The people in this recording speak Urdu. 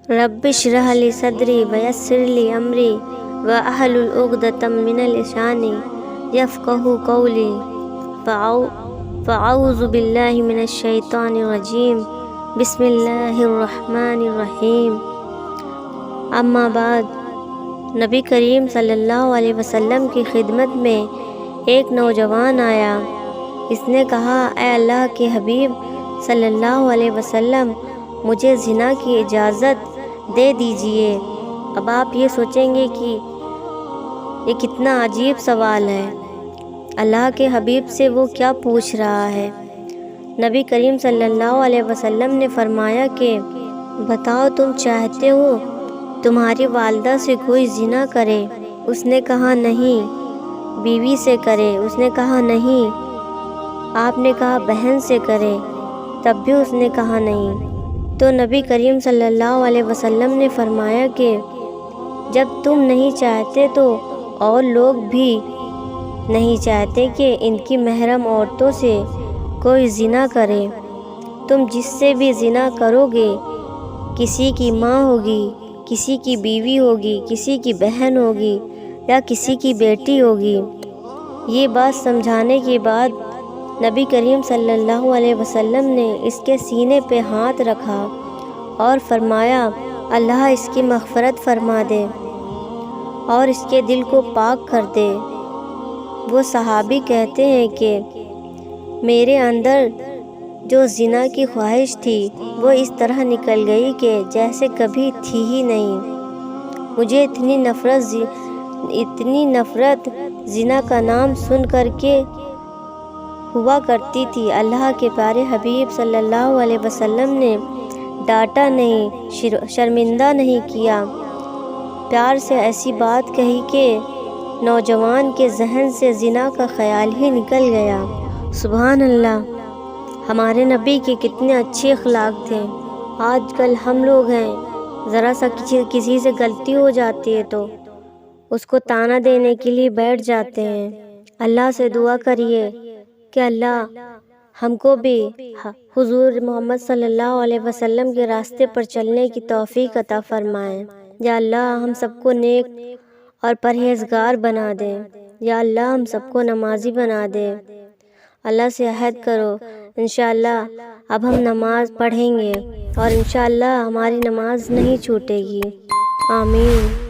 رب اشرح لی صدری ویسر لی امری واحلل عقدۃ من لسانی یفقہوا قولی فاعوذ باللہ من الشیطان الرجیم بسم اللہ الرحمن الرحیم۔ اما بعد، نبی کریم صلی اللہ علیہ وسلم کی خدمت میں ایک نوجوان آیا۔ اس نے کہا، اے اللہ کے حبیب صلی اللہ علیہ وسلم، مجھے زنا کی اجازت دے دیجئے۔ اب آپ یہ سوچیں گے کہ یہ کتنا عجیب سوال ہے، اللہ کے حبیب سے وہ کیا پوچھ رہا ہے؟ نبی کریم صلی اللہ علیہ وسلم نے فرمایا کہ بتاؤ، تم چاہتے ہو تمہاری والدہ سے کوئی زنا کرے؟ اس نے کہا نہیں۔ بیوی سے کرے؟ اس نے کہا نہیں۔ آپ نے کہا بہن سے کرے؟ تب بھی اس نے کہا نہیں۔ تو نبی کریم صلی اللہ علیہ وسلم نے فرمایا کہ جب تم نہیں چاہتے تو اور لوگ بھی نہیں چاہتے کہ ان کی محرم عورتوں سے کوئی زنا کرے۔ تم جس سے بھی زنا کرو گے، کسی کی ماں ہوگی، کسی کی بیوی ہوگی، کسی کی بہن ہوگی یا کسی کی بیٹی ہوگی۔ یہ بات سمجھانے کے بعد نبی کریم صلی اللہ علیہ وسلم نے اس کے سینے پہ ہاتھ رکھا اور فرمایا، اللہ اس کی مغفرت فرما دے اور اس کے دل کو پاک کر دے۔ وہ صحابی کہتے ہیں کہ میرے اندر جو زنا کی خواہش تھی وہ اس طرح نکل گئی کہ جیسے کبھی تھی ہی نہیں۔ مجھے اتنی نفرت زنا کا نام سن کر کے ہوا کرتی تھی۔ اللہ کے پیارے حبیب صلی اللہ علیہ وسلم نے ڈانٹا نہیں، شرمندہ نہیں کیا، پیار سے ایسی بات کہی کہ نوجوان کے ذہن سے زنا کا خیال ہی نکل گیا۔ سبحان اللہ، ہمارے نبی کے کتنے اچھے اخلاق تھے۔ آج کل ہم لوگ ہیں، ذرا سا کسی سے غلطی ہو جاتی ہے تو اس کو طعنہ دینے کے لیے بیٹھ جاتے ہیں۔ اللہ سے دعا کریے کہ اللہ ہم کو بھی حضور محمد صلی اللہ علیہ وسلم کے راستے پر چلنے کی توفیق عطا فرمائے۔ یا اللہ ہم سب کو نیک اور پرہیزگار بنا دے۔ یا اللہ ہم سب کو نمازی بنا دے۔ اللہ سے عہد کرو، انشاءاللہ اب ہم نماز پڑھیں گے اور انشاءاللہ ہماری نماز نہیں چھوٹے گی۔ آمین۔